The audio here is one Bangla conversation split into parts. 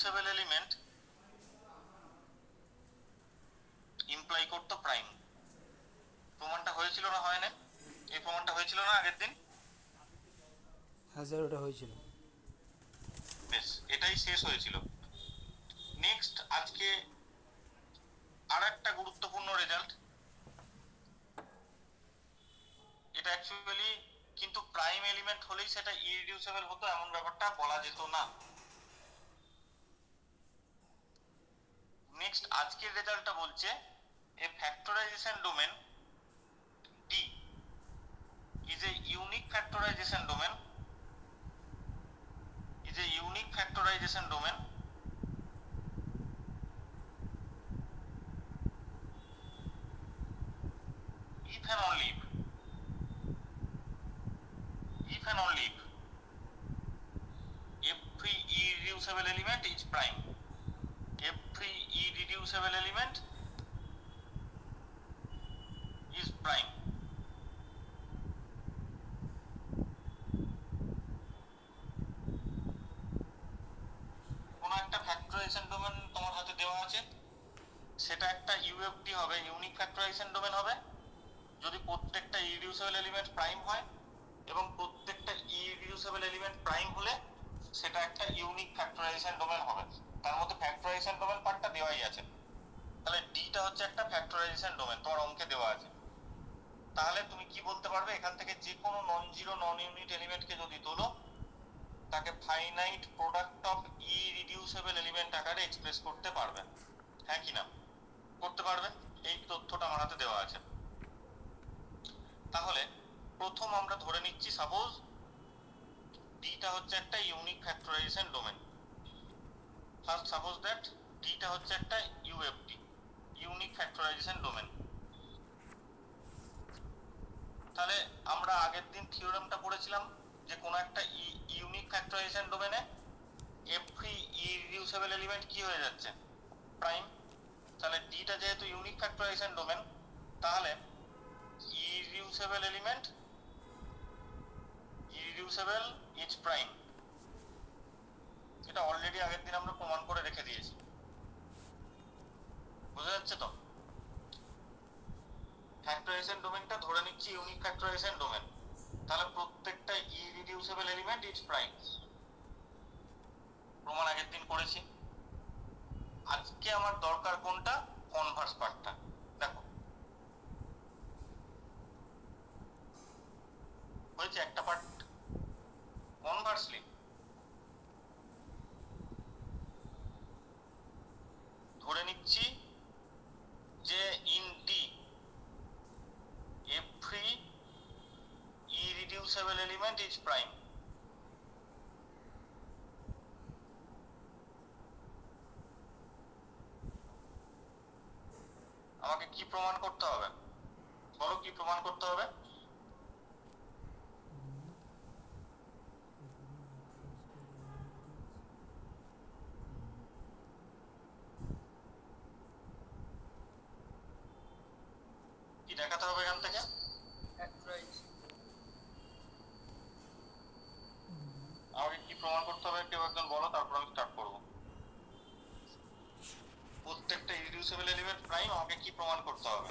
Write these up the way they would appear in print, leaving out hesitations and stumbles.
ইররিডিউসিবল এলিমেন্ট ইমপ্লাই করতো প্রাইম। প্রমাণটা হয়েছিল না হয় না? এই প্রমাণটা হয়েছিল না আগের দিন? হ্যাঁ স্যার, ওটা হয়েছিল। বেশ, এটাই শেষ হয়েছিল। নেক্সট আজকে আর একটা গুরুত্বপূর্ণ রেজাল্ট, এটা অ্যাকচুয়ালি কিন্তু প্রাইম এলিমেন্ট হলেই সেটা ইররিডিউসিবল হতো এমন ব্যাপারটা বলা যেত না। নেক্সট আজকের রেজাল্টটা বলছে a factorization domain D is a unique factorization domain if and only if every irreducible element is prime. Every irreducible element is prime. কোন একটা ফ্যাক্টরাইজেশন ডোমেন তোমার হাতে দেওয়া আছে, সেটা একটা ইউএফডি হবে, ইউনিক ফ্যাক্টরাইজেশন ডোমেন হবে, যদি প্রত্যেকটা ইররিডিউসিবল এলিমেন্ট প্রাইম হয়, এবং প্রত্যেকটা ইররিডিউসিবল এলিমেন্ট প্রাইম হলে সেটা একটা ইউনিক ফ্যাক্টরাইজেশন ডোমেন হবে। তার মধ্যে ফ্যাক্টরাইজেশন ডোমেন পার্টটা দেওয়াই আছে। তাহলে ডিটা হচ্ছে একটা ফ্যাক্টরাইজেশন ডোমেন, তোমার অঙ্কে দেওয়া আছে। তাহলে তুমি কি বলতে পারবে, এখান থেকে যে কোনো নন জিরো নন ইউনিট এলিমেন্টকে যদি তোলো, তাকে ফাইনাইট প্রোডাক্ট অফ ইররিডিউসিবল এলিমেন্ট আকারে এক্সপ্রেস করতে পারবে, হ্যাঁ কি না? করতে পারবে, এই তথ্যটা আমার হাতে দেওয়া আছে। তাহলে প্রথম আমরা ধরে নিচ্ছি সাপোজ ডিটা হচ্ছে একটা unique factorisation domain. First suppose that ডিটা হচ্ছে একটা ইউএফডি, ইউনিক ফ্যাক্টরাইজেশন ডোমেন। তাহলে আমরা আগের দিন থিওরেমটা পড়েছিলাম যে কোনো একটা ইউনিক ফ্যাক্টরাইজেশন ডোমেনে এভরি ইররিডিউসিবল এলিমেন্ট কি হয়ে যাচ্ছে, প্রাইম। তাহলে ডিটা যেহেতু ইউনিক ফ্যাক্টরাইজেশন ডোমেন, তাহলে ইররিডিউসিবল এলিমেন্ট ইররিডিউসিবল ইজ প্রাইম। এটা অলরেডি আগের দিন আমরা প্রমাণ করে রেখে দিয়েছি, বোঝা যাচ্ছে তো? ফ্যাক্টরাইজেশন ডোমেনটা ধরে নিচ্ছি ইউনিক ফ্যাক্টরাইজেশন ডোমেন, তাহলে প্রত্যেকটা ইররিডিউসিবল এলিমেন্ট ইজ প্রাইম। প্রমাণ আগের দিন করেছি। আজকে আমার দরকার কোনটা, কনভার্স পার্টটা। দেখো হয়েছে একটা পার্ট কনভার্সলি, ধরে নিচ্ছি যে in D every irreducible element is prime. আমাকে কি প্রমাণ করতে হবে, বলো কি প্রমাণ করতে হবে? কি দেখাতে হবে এখান থেকে? আমাকে কি প্রমাণ করতে হবে কেউ একজন বলো, তারপর আমি স্টার্ট করব। প্রত্যেকটা ইররিডিউসিবল এলিমেন্ট প্রাইম, আমাকে কি প্রমাণ করতে হবে?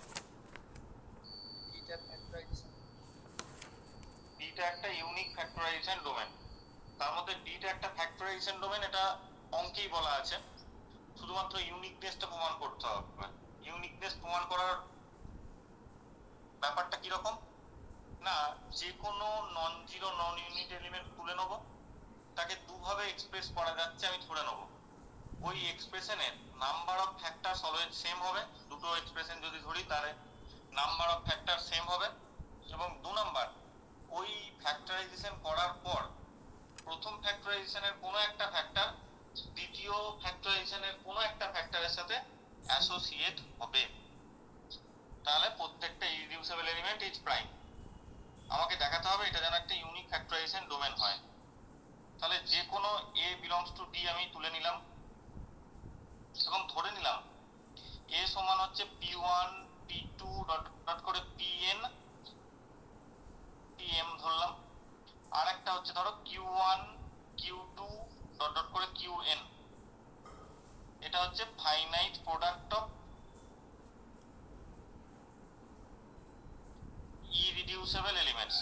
ডিটা একটা ইউনিক ফ্যাক্টরাইজেশন ডোমেন, তার মধ্যে ডিটা একটা ফ্যাক্টরাইজেশন ডোমেন, এটা অঙ্কেই বলা আছে। শুধুমাত্র ইউনিকনেসটা প্রমাণ করতে হবে। ইউনিকনেস প্রমাণ করার ব্যাপারটা কিরকম না, যে কোনো নন জিরো নন ইউনিট এলিমেন্ট তুলে নেব, তাকে দুভাবে এক্সপ্রেস করা যাচ্ছে আমি ধরে নেব। ওই এক্সপ্রেশনের number of factors always same হবে। দুটো এক্সপ্রেশন যদি ধরি, তাহলে নাম্বার অফ ফ্যাক্টর সেম হবে। এবং দু নাম্বার, ওই ফ্যাক্টরাইজেশন করার পর প্রথম ফ্যাক্টরাইজেশনের কোনো একটা ফ্যাক্টর দ্বিতীয় ফ্যাক্টরাইজেশনের কোনো একটা ফ্যাক্টরের সাথে অ্যাসোসিয়েট হবে। তাহলে প্রত্যেকটা ইররিডিউসিবল এলিমেন্ট ইজ প্রাইম। আমাকে দেখাতে হবে এটা যেন একটা ইউনিক ফ্যাক্টরাইজেশন ডোমেন হয়। তাহলে যে কোনো এ বিলংস টু ডি আমি তুলে নিলাম, এবং ধরে নিলাম এ সমান হচ্ছে p1 p2 ডট ডট করে pn pm ধরলাম। আর একটা হচ্ছে ধরো q1 q2 ডট ডট করে qn। ইররিডিউসিবল এলিমেন্টস।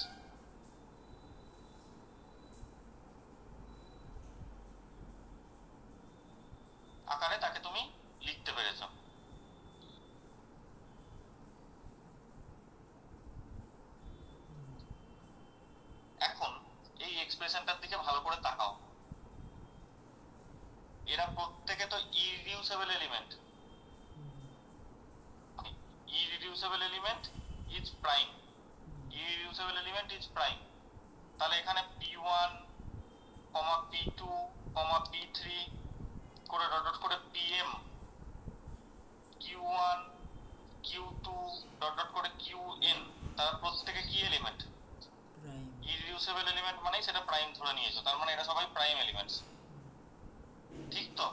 আকারে তাকে তুমি লিখতে পেরেছো। এখন এই এক্সপ্রেশনটার দিকে ভালো করে তাকাও। এরা প্রত্যেকে তো irreducible element. Irreducible element is prime. Irreducible element is prime. তাহলে এখানে p1, p2, p3 করে ডট ডট করে pm, q1, q2 dot dot করে qn, তারা প্রত্যেকে কি এলিমেন্ট? প্রাইম। ইররিডিউসিবল এলিমেন্ট মানেই সেটা প্রাইম ধরে নিয়েছো, তার মানে এরা সবাই প্রাইম এলিমেন্টস। ঠিক তো?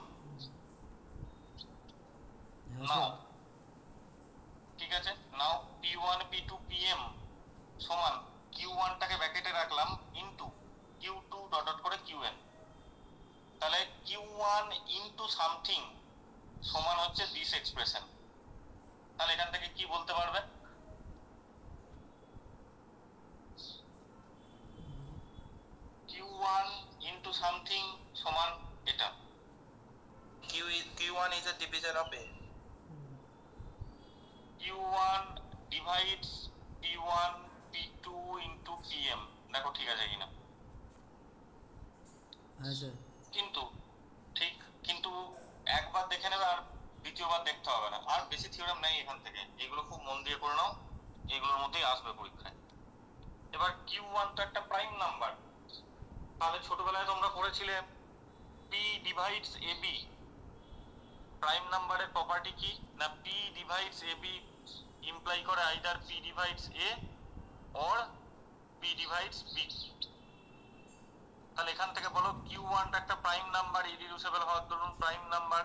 হ্যাঁ নাও স্যার। ঠিক আছে, নাও p1 p2 pm সমান q1 টাকে ব্র্যাকেটে রাখলাম ইনটু q2 ডট ডট করে qn। তাহলে q1 ইনটু সামথিং সমান হচ্ছে দিস এক্সপ্রেশন। তাহলে এখান থেকে কি বলতে পারবে? q1 ইনটু সামথিং সমান এটা। Q1 is a division of A. q1 divides p1 p2 into pm। দেখো ঠিক আছে কিনা। হ্যাঁ স্যার। কিন্তু ঠিক, কিন্তু একবার দেখে নেবে আর দ্বিতীয়বার দেখতে হবে না। আর বেশি থিওরেম নেই এখান থেকে, এগুলো খুব মন দিয়ে করে নাও, এগুলোর মধ্যেই আসবে পরীক্ষায়। এবার q1 তো একটা প্রাইম নাম্বার। তাহলে ছোটবেলায় তোমরা পড়েছিলে p ডিভাইডস ab। প্রাইম নাম্বারের প্রপার্টি কি না, p ডিভাইডস ab ইমপ্লাই করে either p divides a or p divides b। তাহলে এখান থেকে বলো q1 টা একটা প্রাইম নাম্বার, ইররিডিউসিবল হওয়ার দরুন প্রাইম নাম্বার।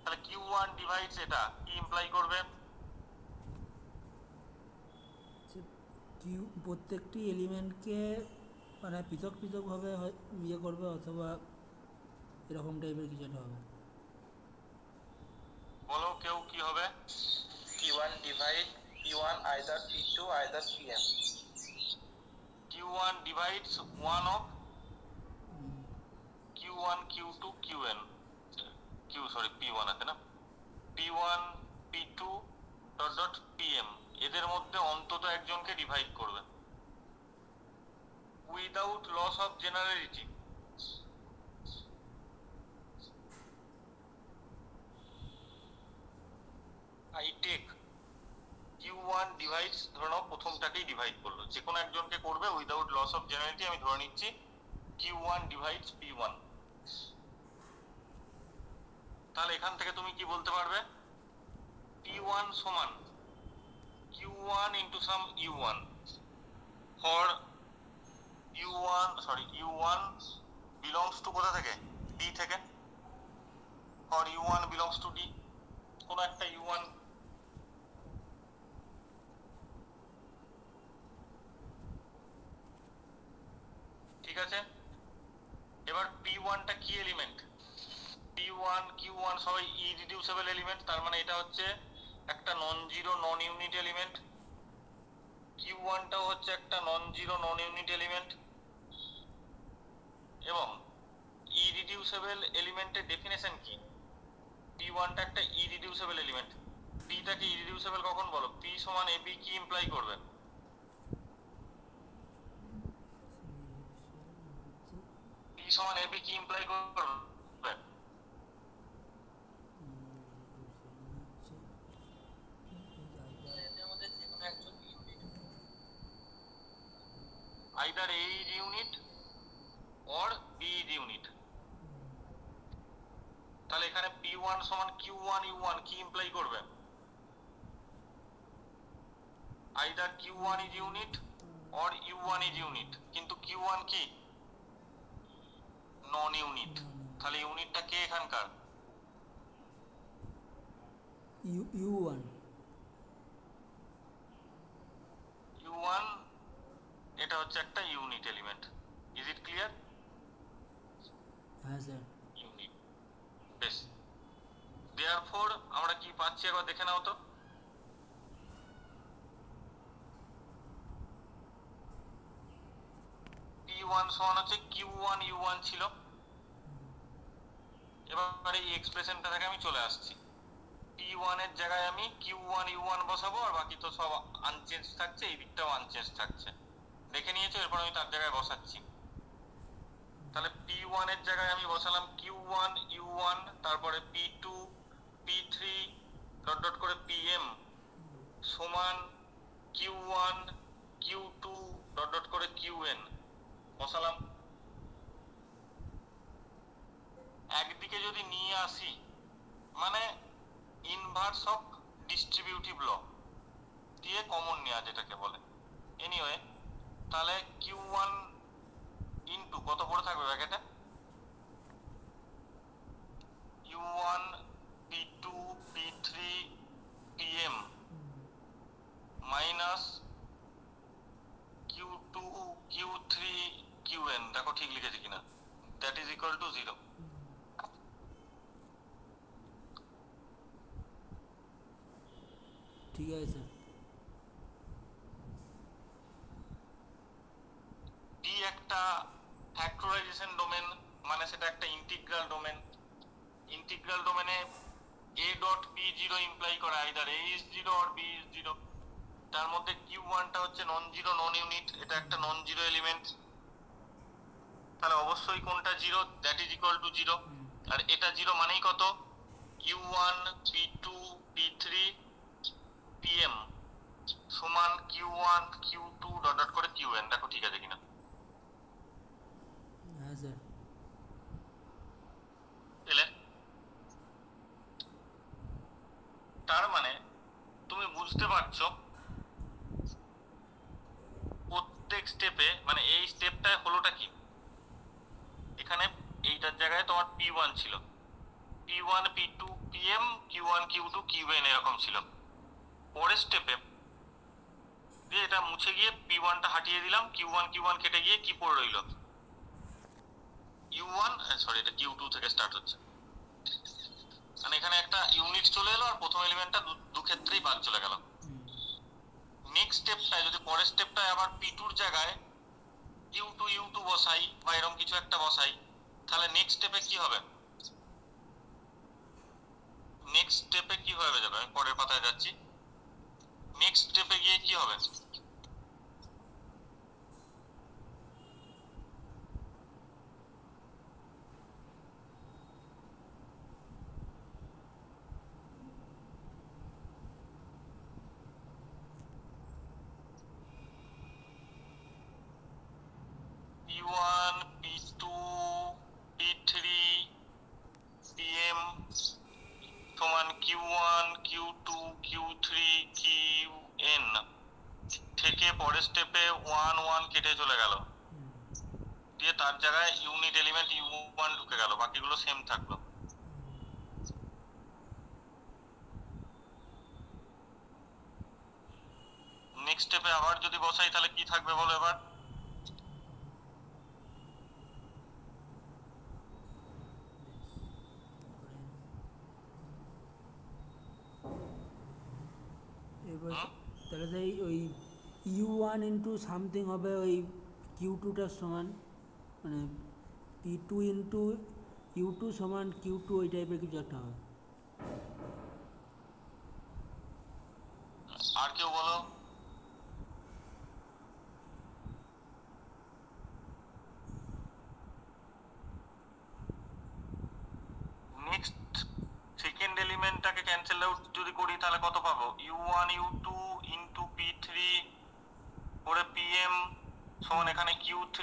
তাহলে q1 ডিভাইডস এটা কি ইমপ্লাই করবে? কিউ প্রত্যেকটি এলিমেন্টকে মানে পৃথক পৃথকভাবে ইয়ে করবে, অথবা এরকম টাইপের কিছু একটা হবে। বলো কেউ কি হবে? Q1 divide P1 either P2 either PM. q1 divides 1 of q1 q2 qn, q sorry p1 আছে না, p1 p2 dot dot pm, এদের মধ্যে অন্তত একজনকে ডিভাইড করবে without loss of generality. I take q1 divides, ধরে নাও প্রথমটাকেই ডিভাইড করলো, যে কোনো একজনকে করবে উইদাউট লস অফ জেনারেলিটি। আমি ধরে নিচ্ছি q1 ডিভাইডস p1। তাহলে এখান থেকে তুমি কি বলতে পারবে? p1 সমান q1 into some u1 for u1 belongs to কোথা থেকে? d থেকে। for u1 belongs to d, কোন একটা u1। ঠিক আছে, এবার p1 টা কি এলিমেন্ট? p1 q1 সবাই ইররিডিউসিবল এলিমেন্ট, তার মানে এটা হচ্ছে একটা নন জিরো নন ইউনিট এলিমেন্ট। q1 টাও হচ্ছে একটা নন জিরো নন ইউনিট এলিমেন্ট। এবং ইররিডিউসিবল এলিমেন্টের ডেফিনেশন কি? p1 টা একটা ইররিডিউসিবল এলিমেন্ট। p টাকে ইররিডিউসিবল কখন বলো? p সমান ab কি ইমপ্লাই করবে? p সমান ab কি ইমপ্লাই করবে? either a is unit or b is unit। তাহলে এখানে p1 সমান q1 u1 কি ইমপ্লাই করবে? either q1 is unit or u1 is unit, কিন্তু q1 কি নন ইউনিট। তাহলে ইউনিটটা কে এখানকার? u1। u1 এটা হচ্ছে একটা unit element. Is it clear? হ্যাঁ স্যার। ইউনিট। বেশ, দেয়ারফর আমরা কি পাচ্ছি একবার দেখে নাও তো। P1 সমান হচ্ছে Q1 U1 ছিল। এবার এই এক্সপ্রেশনটা থেকে আমি চলে আসছি, P1 এর জায়গায় আমি Q1 U1 বসাবো, আর বাকি তো সব আনচেঞ্জ থাকছে, এই দিকটাও আনচেঞ্জ থাকছে, দেখে নিয়েছো। এরপর আমি তার জায়গায় বসাচ্ছি, তাহলে P1 এর জায়গায় আমি বসালাম Q1 U1, তারপরে P2 P3 ডট ডট করে PM সমান Q1 Q2 ডট ডট করে QN বসালাম। একদিকে যদি নিয়ে আসি, মানে ইনভার্স অফ ডিস্ট্রিবিউটিভ ল দিয়ে কমন নেওয়া যেটাকে বলে। এনিওয়ে, তাহলে Q1 ইনটু কত পড়ে থাকবে ব্র্যাকেটে, U1 P2 P3 PM minus Q2 Q3 QN, দেখো ঠিক লিখেছি কিনা, দ্যাট ইজ ইকুয়াল টু 0। ঠিক আছে স্যার। D একটা ফ্যাক্টরাইজেশন ডোমেন, মানে সেটা একটা ইন্টিগ্রাল ডোমেন। ইন্টিগ্রাল ডোমেনে a ডট b0 ইমপ্লাই করে either a is 0 or b is 0। তার মধ্যে Q1 টা হচ্ছে নন জিরো নন ইউনিট, এটা একটা নন জিরো এলিমেন্ট, তাহলে অবশ্যই কোনটা 0, দ্যাট ইজ ইকুয়াল টু 0। আর এটা 0 মানেই কত, Q1 P2 P3 PM সমান Q1 Q2 ডট ডট করে QN, দেখো ঠিক আছে কিনা। হ্যাঁ স্যার। এলে তার মানে তুমি বুঝতে পারছো প্রত্যেক স্টেপে, মানে এই স্টেপটায় হলোটা কি, এখানে এইটার জায়গায় তোমার P1 ছিল, P1 P2 PM Q1 Q2 QN এরকম ছিল। পরের স্টেপে দিয়ে এটা মুছে গিয়ে P1 টা হাটিয়ে দিলাম, Q1 কেটে গিয়ে কি পড়ে রইল, U1, সরি এটা Q2 থেকে স্টার্ট হচ্ছে, মানে এখানে একটা ইউনিট চলে এলো আর প্রথম এলিমেন্টটা দু ক্ষেত্রেই বাদ চলে গেল। নেক্সট স্টেপটায় যদি পরের স্টেপটায় আবার P2 এর জায়গায় U2 বসাই বা এরকম কিছু একটা বসাই, তাহলে নেক্সট স্টেপে কি হবে, নেক্সট স্টেপে কি হয়ে যাবে, আমি পরের পাতায় যাচ্ছি। নেক্সট স্টেপে গিয়ে কি হবে, P1 P2 P3 PM সমান Q1 Q2 Q3 QN থেকে পরের স্টেপে 1 কেটে চলে গেল, দিয়ে তার জায়গায় ইউনিট এলিমেন্ট U1 ঢুকে গেল, বাকিগুলো সেম থাকলো। নেক্সট স্টেপে আবার যদি বসাই তাহলে কি থাকবে বলো এবার, এবার তাহলে সেই ওই U1 ইন্টু সামথিং হবে ওই Q2টার সমান, মানে P2 ইন্টু U2 সমান Q2, ওই টাইপের কিছু একটা হবে। আর কেউ বলো, নেক্সট সেকেন্ড এলিমেন্টটাকে ক্যান্সেল আউট যদি করি তাহলে কত পাবো, U1 U2 ইন্টু P3 করে PM সমান এখানে Q3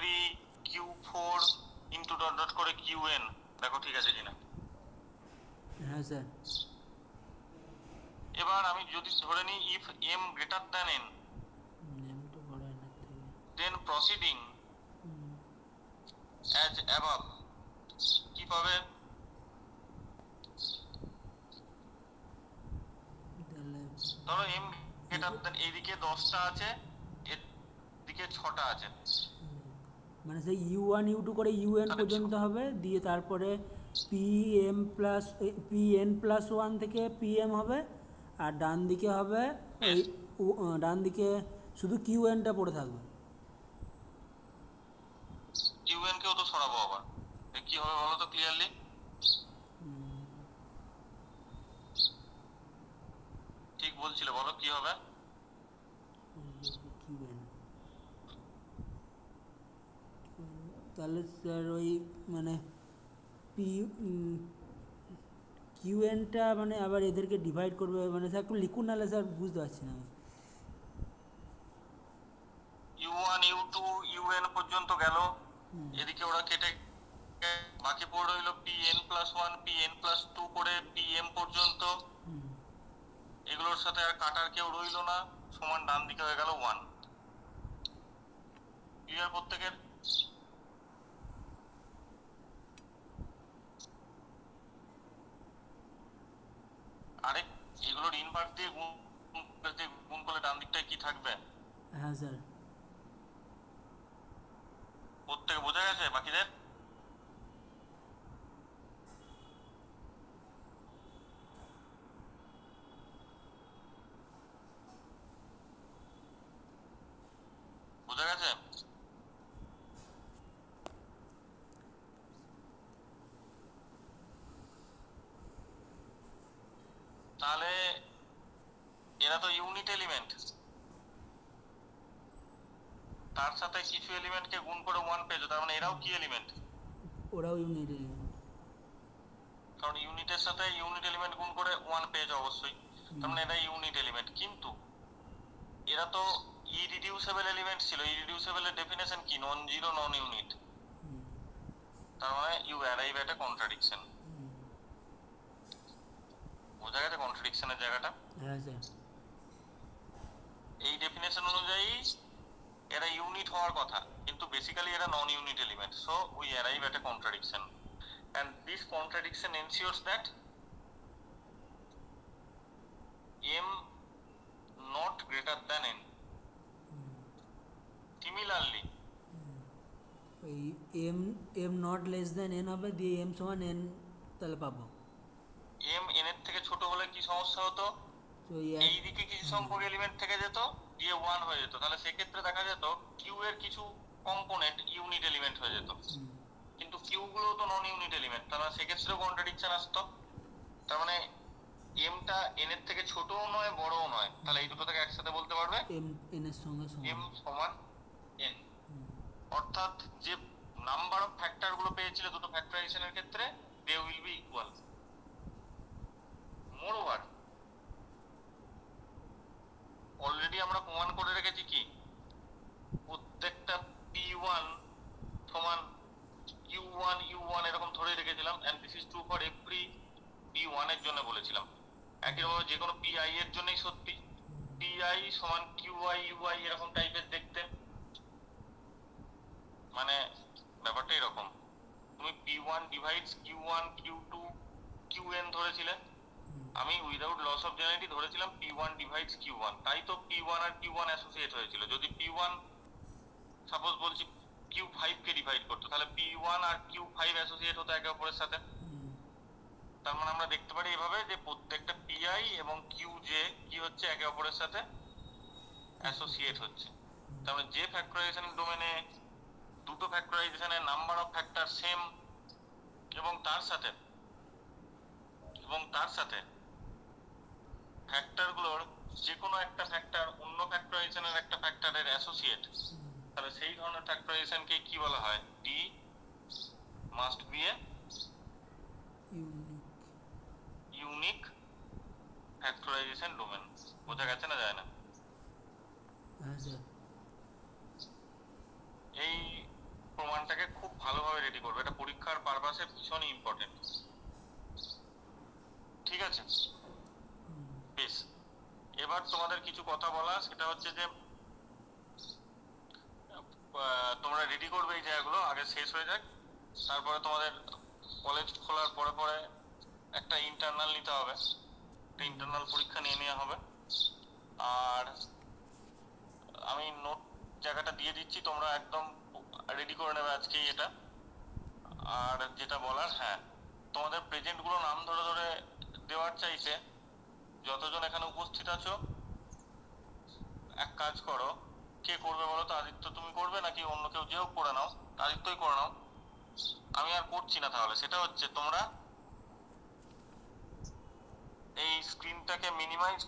Q4 into dot dot করে QN, দেখো ঠিক আছে কিনা। হ্যাঁ স্যার। এবার আমি যদি ধরে নিই if m greater than n, নেমটা বড় এনার থেকে। দেন প্রসিডিং অ্যাজ অ্যাবাভ, কি পাবে, তাহলে ধরো m গ্রেটার দ্যান, এইদিকে 10টা আছে, এদিকে 6টা আছে, মানে সেই U1 U2 করে UN পর্যন্ত হবে, দিয়ে তারপরে PN+1 থেকে PM হবে, আর ডান দিকে হবে এই ডান দিকে শুধু QNটা পড়ে থাকবে। তো সরাবো আবার, কি হবে বলো তো ক্লিয়ারলি? ঠিক বলছিলে, বলো কি হবে? কিউএন, তাহলে স্যার ওই মানে পি কিউএনটা মানে আবার এদেরকে ডিভাইড করবে, মানে স্যার একটু লিখুন, নাহলে স্যার বুঝতে পারছি না আমি। U1 U2 UN পর্যন্ত গেল, এদিকে ওরা কেটে বাকি পড়ে রইলো Pn+1 Pn+2 করে Pm পর্যন্ত, এগুলোর সাথে আর কাটার কেউ রইলো না, সমান ডান দিকে হয়ে গেল 1। ক্লিয়ার প্রত্যেকের? আরে এগুলোর ইনভার্স দিয়ে গুণ করলে ডান দিকটায় কি থাকবে? হ্যাঁ স্যার। প্রত্যেকে বোঝা গেছে বাকিদের? বোঝা গেছে? তাহলে এরা তো ইউনিট এলিমেন্ট, তার সাথে কিছু এলিমেন্টকে গুণ করে 1 পেয়েছো, তার মানে এরাও কি এলিমেন্ট? ওরাও ইউনিট এলিমেন্ট। কারণ ইউনিটের সাথে ইউনিট এলিমেন্ট গুণ করে 1 পেয়েছো অবশ্যই, তার মানে এটা ইউনিট এলিমেন্ট। কিন্তু এরা তো ইরিডিউসেবল এলিমেন্ট ছিল, ইরিডিউসেবল এর ডেফিনেশন কি? নন জিরো নন ইউনিট, তার মানে you arrive at a contradiction. বোঝা গেছে কন্ট্রাডিকশনের জায়গাটা? হ্যাঁ স্যার। এই ডেফিনেশন অনুযায়ী এরা ইউনিট হওয়ার কথা, কিন্তু বেসিক্যালি এরা non unit element, so we arrive at a contradiction, and this contradiction ensures that m not greater than n. Similarly ওই m m not less than n হবে, দিয়ে এম সমান এন তাহলে পাবো। m n এর থেকে ছোট হলে কি সমস্যা হতো? তো এই দিকে কিছু সংখ্যক এলিমেন্ট থেকে যেত, দিয়ে 1 হয়ে যেত, তাহলে সেক্ষেত্রে দেখা যেত কিউ এর কিছু কম্পোনেন্ট ইউনিট এলিমেন্ট হয়ে যেত, কিন্তু কিউ গুলো তো নন ইউনিট এলিমেন্ট, তার মানে সেক্ষেত্রেও কন্ট্রাডিকশন আসতো। তার মানে এমটা এন এর থেকে ছোটও নয় বড়ও নয়, তাহলে এই দুটো থেকে একসাথে বলতে পারবে এম এন এর সঙ্গে এম সমান। সমান এন। অর্থাৎ যে নাম্বার অফ ফ্যাক্টর গুলো পেয়েছিল দুটো ফ্যাক্টরাইজেশনের ক্ষেত্রে, they will be equal. Moreover already আমরা প্রমাণ করে রেখেছি কি, প্রত্যেকটা p1 সমান q1 u1 এরকম ধরে রেখেছিলাম, and this is true for every p1 এর জন্য বলেছিলাম। একইভাবে যে কোনো pi এর জন্যই সত্যি, pi সমান qi ui এরকম টাইপের দেখতে। মানে ব্যাপারটা এরকম, তুমি p1 divides q1 q2 qn ধরেছিলে, আমি উইদাউট লস অফ জেনারেলিটি ধরেছিলাম p1 ডিভাইডস q1, তাই তো p1 আর q1 অ্যাসোসিয়েট হয়েছিল। যদি p1 সাপোজ বলছি q5 কে ডিভাইড করতে, তাহলে p1 আর q5 অ্যাসোসিয়েট হতো একে অপরের সাথে। তার মানে আমরা দেখতে পারি এভাবে যে প্রত্যেকটা pi এবং qj কি হচ্ছে, একে অপরের সাথে অ্যাসোসিয়েট হচ্ছে। তার মানে যে ফ্যাক্টরাইজেশন ডোমেনে দুটো ফ্যাক্টরাইজেশনের নাম্বার অফ ফ্যাক্টর সেম, এবং তার সাথে ফ্যাক্টরগুলোর যে কোনো একটা ফ্যাক্টর অন্য ফ্যাক্টরাইজেশনের একটা ফ্যাক্টরের অ্যাসোসিয়েট, তাহলে সেই ধরনের ফ্যাক্টরাইজেশনকে কি বলা হয়? D must B a unique factorisation domain. বোঝা গেছে না যায় না? হ্যাঁ স্যার। এই প্রমাণটাকে খুব ভালোভাবে রেডি করবে, এটা পরীক্ষার পারপাসে ভীষণই ইম্পর্টেন্ট। ঠিক আছে, বেশ। এবার তোমাদের কিছু কথা বলা, সেটা হচ্ছে যে তোমরা রেডি করবে এই জায়গাগুলো, আগে শেষ হয়ে যাক, তারপরে তোমাদের কলেজ খোলার পরে পরে একটা ইন্টারনাল নিতে হবে, ইন্টারনাল পরীক্ষা নিয়ে নেওয়া হবে। আর আমি নোট জায়গাটা দিয়ে দিচ্ছি, তোমরা একদম রেডি করে নেবে আজকেই এটা। আর যেটা বলার, হ্যাঁ, তোমাদের প্রেজেন্ট গুলো নাম ধরে ধরে দেওয়ার চাইছে, যতজন এখানে উপস্থিত আছো এক কাজ করো, কে করবে বলো তো? আদিত্য তুমি করবে নাকি অন্য কেউ? যেও করে নাও, আদিত্যই করে নাও। আমি আর করছি না তাহলে। সেটা হচ্ছে তোমরা এই স্ক্রিনটাকে মিনিমাইজ